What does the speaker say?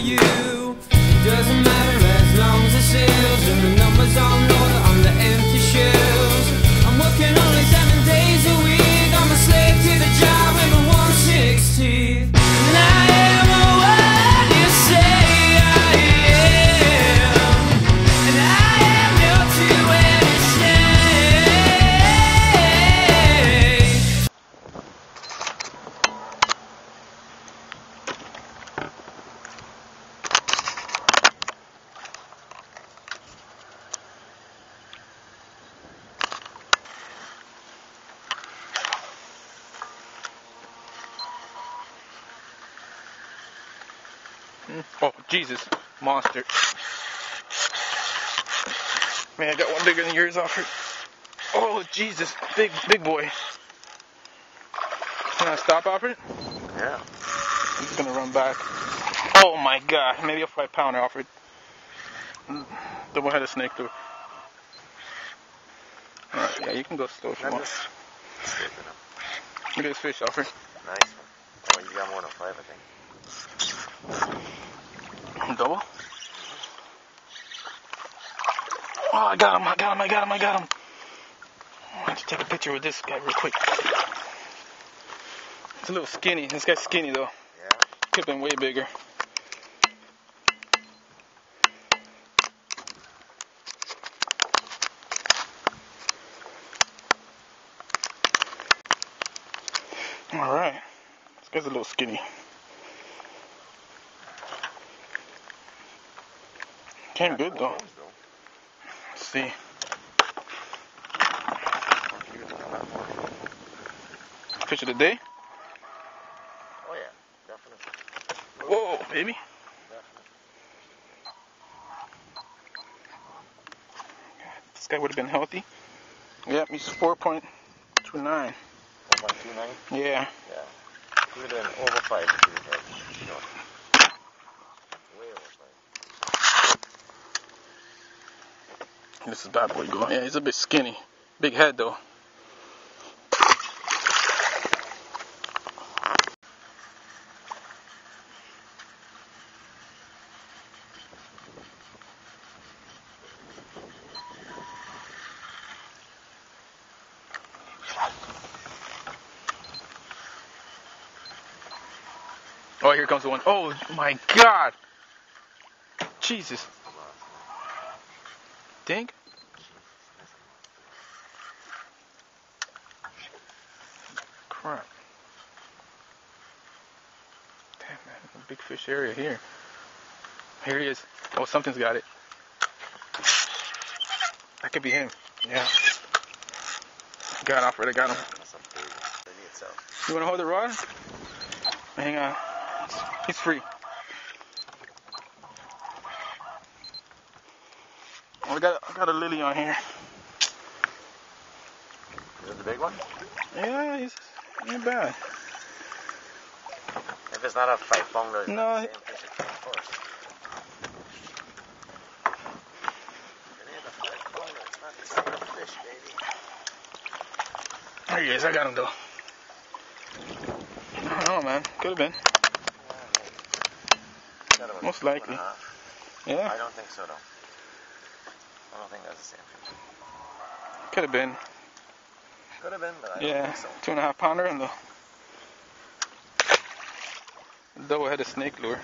you. It doesn't matter as long as the sales and the numbers on order on the empty shelves. I'm working only 7 days a week. I'm a slave to the job with my 160. And I am what you say I am. And I am your two-headed snake. Oh, Jesus. Monster. Man, I got one bigger than yours, Alfred. Oh, Jesus. Big boy. Can I stop, Alfred? Yeah. I'm just gonna run back. Oh my God. Maybe a 5-pounder, Alfred. Double-headed snake, too. Alright, yeah, you can go slow if you want. Look at this fish, Alfred. Nice one. Oh, you got more than 5, I think. Double? Oh, I got him. I have to take a picture with this guy real quick. It's a little skinny. This guy's skinny, though. Yeah. Could have been way bigger. Alright. This guy's a little skinny. Came good, though. Let's see. Fish of the day? Oh, yeah. Definitely. Whoa, baby. Definitely. This guy would have been healthy. Yep, he's 4.29. 4.29? Yeah. Yeah. He would have been over 5 if he was healthy. No. Way over 5. This is bad boy going. Yeah, he's a bit skinny. Big head, though. Oh, here comes the one. Oh, my God. Jesus. Dink? Crap. Damn, man. A big fish area here. Here he is. Oh, something's got it. That could be him. Yeah. Got it, Alfred. I got him. That's a big baby itself. You want to hold the rod? Hang on. He's free. Oh, I got a lily on here. Is it the big one? Yeah, he's ain't bad. If it's not a 5-pounder, it's No. not the same fish, of course. It ain't a 5-pounder, it's not the same fish, baby. There he is. I got him, though. I don't know, man. Could have been. Most likely. Yeah. I don't think so, though. I don't think that's the same fish. Could have been. Could have been, but I don't Yeah. think so. 2.5 pounder and the double-headed snake lure.